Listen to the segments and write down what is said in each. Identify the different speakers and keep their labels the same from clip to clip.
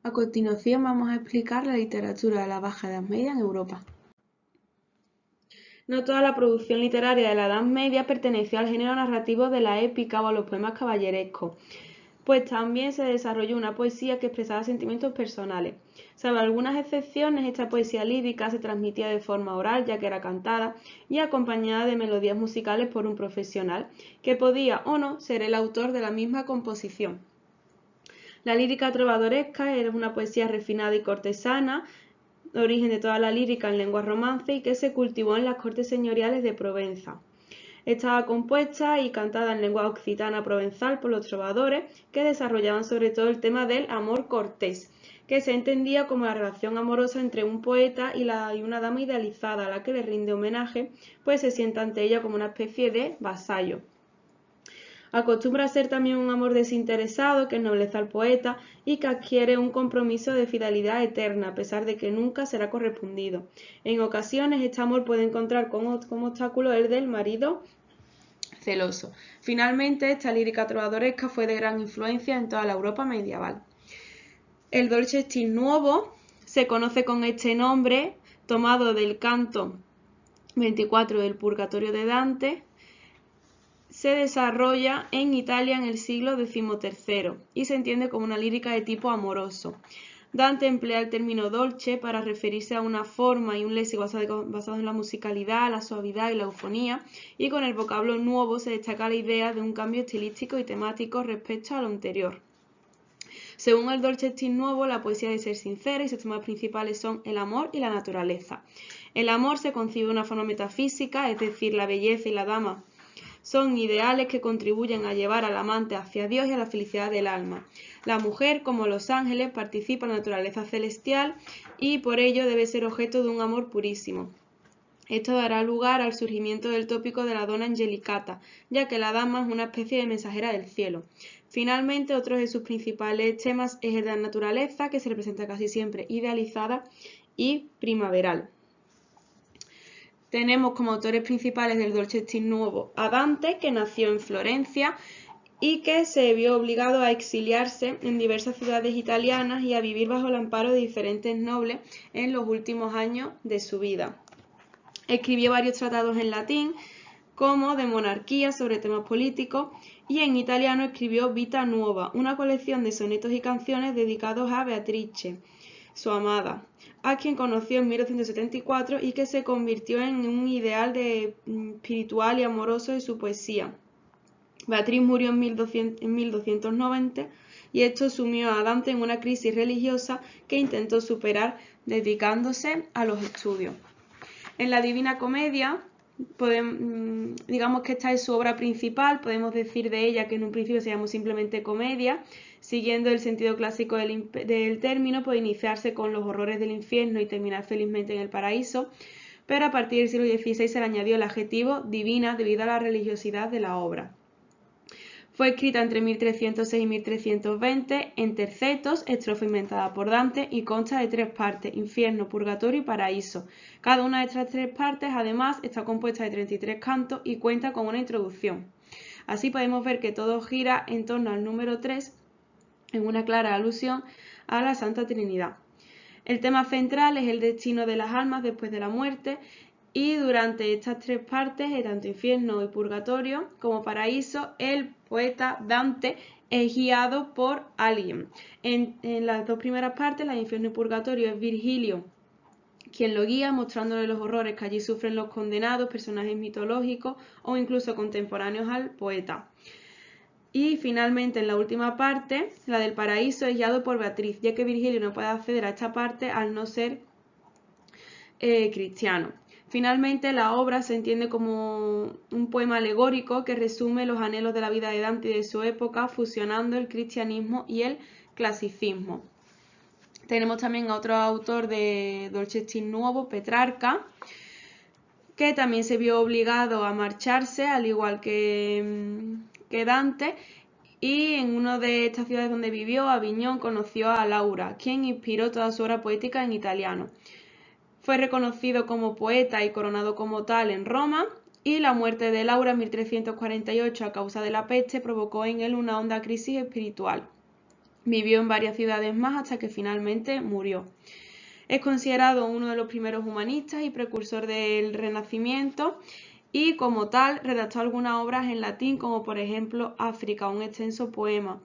Speaker 1: A continuación vamos a explicar la literatura de la Baja Edad Media en Europa. No toda la producción literaria de la Edad Media perteneció al género narrativo de la épica o a los poemas caballerescos, pues también se desarrolló una poesía que expresaba sentimientos personales. Salvo algunas excepciones, esta poesía lírica se transmitía de forma oral, ya que era cantada, y acompañada de melodías musicales por un profesional, que podía o no ser el autor de la misma composición. La lírica trovadoresca era una poesía refinada y cortesana, origen de toda la lírica en lengua romance y que se cultivó en las cortes señoriales de Provenza. Estaba compuesta y cantada en lengua occitana provenzal por los trovadores, que desarrollaban sobre todo el tema del amor cortés, que se entendía como la relación amorosa entre un poeta y una dama idealizada a la que le rinde homenaje, pues se siente ante ella como una especie de vasallo. Acostumbra a ser también un amor desinteresado que ennoblece al poeta y que adquiere un compromiso de fidelidad eterna, a pesar de que nunca será correspondido. En ocasiones, este amor puede encontrar como obstáculo el del marido celoso. Finalmente, esta lírica trovadoresca fue de gran influencia en toda la Europa medieval. El Dolce Stil Nuovo se conoce con este nombre, tomado del canto 24 del Purgatorio de Dante. Se desarrolla en Italia en el siglo XIII y se entiende como una lírica de tipo amoroso. Dante emplea el término dolce para referirse a una forma y un léxico basados en la musicalidad, la suavidad y la eufonía, y con el vocablo nuevo se destaca la idea de un cambio estilístico y temático respecto a lo anterior. Según el Dolce Stil Nuovo, la poesía debe ser sincera y sus temas principales son el amor y la naturaleza. El amor se concibe de una forma metafísica, es decir, la belleza y la dama son ideales que contribuyen a llevar al amante hacia Dios y a la felicidad del alma. La mujer, como los ángeles, participa en la naturaleza celestial y por ello debe ser objeto de un amor purísimo. Esto dará lugar al surgimiento del tópico de la donna angelicata, ya que la dama es una especie de mensajera del cielo. Finalmente, otro de sus principales temas es el de la naturaleza, que se representa casi siempre idealizada y primaveral. Tenemos como autores principales del Dolce Stil Nuovo a Dante, que nació en Florencia y que se vio obligado a exiliarse en diversas ciudades italianas y a vivir bajo el amparo de diferentes nobles en los últimos años de su vida. Escribió varios tratados en latín, como de monarquía sobre temas políticos, y en italiano escribió Vita Nuova, una colección de sonetos y canciones dedicados a Beatrice, su amada, a quien conoció en 1274 y que se convirtió en un ideal espiritual y amoroso de su poesía. Beatriz murió en 1290 y esto sumió a Dante en una crisis religiosa que intentó superar dedicándose a los estudios. En la Divina Comedia, digamos que esta es su obra principal, podemos decir de ella que en un principio se llamó simplemente comedia, siguiendo el sentido clásico del término, puede iniciarse con los horrores del infierno y terminar felizmente en el paraíso, pero a partir del siglo XVI se le añadió el adjetivo divina debido a la religiosidad de la obra. Fue escrita entre 1306 y 1320 en tercetos, estrofa inventada por Dante, y consta de 3 partes, infierno, purgatorio y paraíso. Cada una de estas 3 partes, además, está compuesta de 33 cantos y cuenta con una introducción. Así podemos ver que todo gira en torno al número 3, en una clara alusión a la Santa Trinidad. El tema central es el destino de las almas después de la muerte, y durante estas 3 partes, tanto infierno y purgatorio como paraíso, el poeta Dante es guiado por alguien. En las 2 primeras partes, la infierno y purgatorio, es Virgilio quien lo guía, mostrándole los horrores que allí sufren los condenados, personajes mitológicos o incluso contemporáneos al poeta. Y finalmente, en la última parte, la del paraíso, es guiado por Beatriz, ya que Virgilio no puede acceder a esta parte al no ser cristiano. Finalmente, la obra se entiende como un poema alegórico que resume los anhelos de la vida de Dante y de su época, fusionando el cristianismo y el clasicismo. Tenemos también a otro autor de Dolce Stil Nuovo, Petrarca, que también se vio obligado a marcharse, al igual que Dante, y en una de estas ciudades donde vivió, Aviñón, conoció a Laura, quien inspiró toda su obra poética en italiano. Fue reconocido como poeta y coronado como tal en Roma, y la muerte de Laura en 1348 a causa de la peste provocó en él una honda crisis espiritual. Vivió en varias ciudades más hasta que finalmente murió. Es considerado uno de los primeros humanistas y precursor del Renacimiento y como tal redactó algunas obras en latín como por ejemplo África, un extenso poema,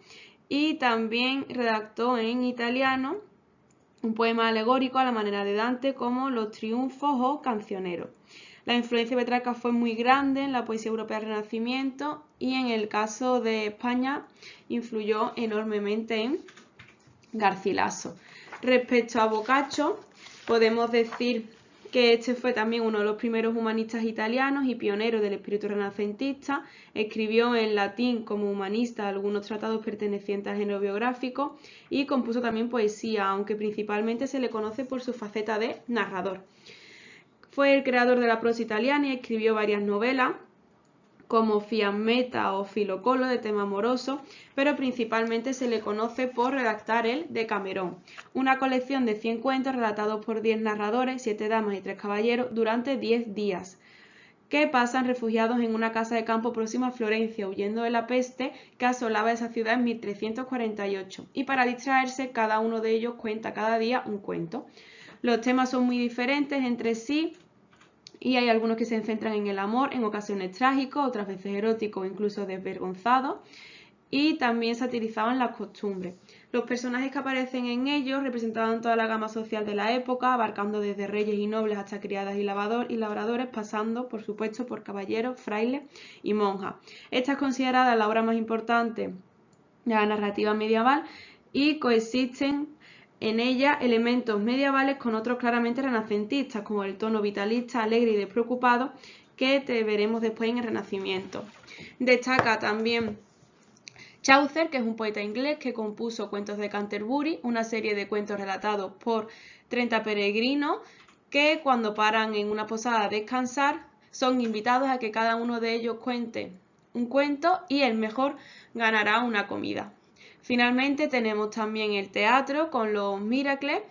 Speaker 1: y también redactó en italiano un poema alegórico a la manera de Dante como Los Triunfos o Cancionero. La influencia de Petrarca fue muy grande en la poesía europea del Renacimiento y en el caso de España influyó enormemente en Garcilaso. Respecto a Boccaccio, podemos decir que este fue también uno de los primeros humanistas italianos y pionero del espíritu renacentista. Escribió en latín como humanista algunos tratados pertenecientes al género biográfico y compuso también poesía, aunque principalmente se le conoce por su faceta de narrador. Fue el creador de la prosa italiana y escribió varias novelas, como Fiammetta o Filocolo, de tema amoroso, pero principalmente se le conoce por redactar el Decamerón, una colección de 100 cuentos relatados por 10 narradores, 7 damas y 3 caballeros, durante 10 días, que pasan refugiados en una casa de campo próxima a Florencia, huyendo de la peste que asolaba esa ciudad en 1348, y para distraerse cada uno de ellos cuenta cada día un cuento. Los temas son muy diferentes entre sí, y hay algunos que se centran en el amor, en ocasiones trágicos, otras veces eróticos, incluso desvergonzados, y también satirizaban las costumbres. Los personajes que aparecen en ellos representaban toda la gama social de la época, abarcando desde reyes y nobles hasta criadas y labradores, pasando, por supuesto, por caballeros, frailes y monjas. Esta es considerada la obra más importante de la narrativa medieval y coexisten en ella elementos medievales con otros claramente renacentistas, como el tono vitalista, alegre y despreocupado que veremos después en el Renacimiento. Destaca también Chaucer, que es un poeta inglés que compuso Cuentos de Canterbury, una serie de cuentos relatados por 30 peregrinos que cuando paran en una posada a descansar son invitados a que cada uno de ellos cuente un cuento y el mejor ganará una comida. Finalmente tenemos también el teatro con los Miracles.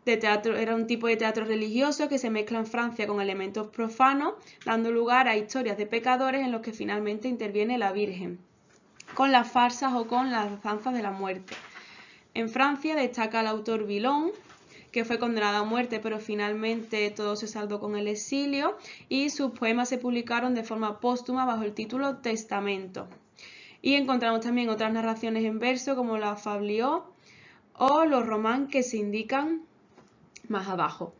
Speaker 1: Era un tipo de teatro religioso que se mezcla en Francia con elementos profanos, dando lugar a historias de pecadores en los que finalmente interviene la Virgen, con las farsas o con las danzas de la muerte. En Francia destaca el autor Villon, que fue condenado a muerte, pero finalmente todo se saldó con el exilio, y sus poemas se publicaron de forma póstuma bajo el título Testamento. Y encontramos también otras narraciones en verso como la Fabliaux o los romans que se indican más abajo.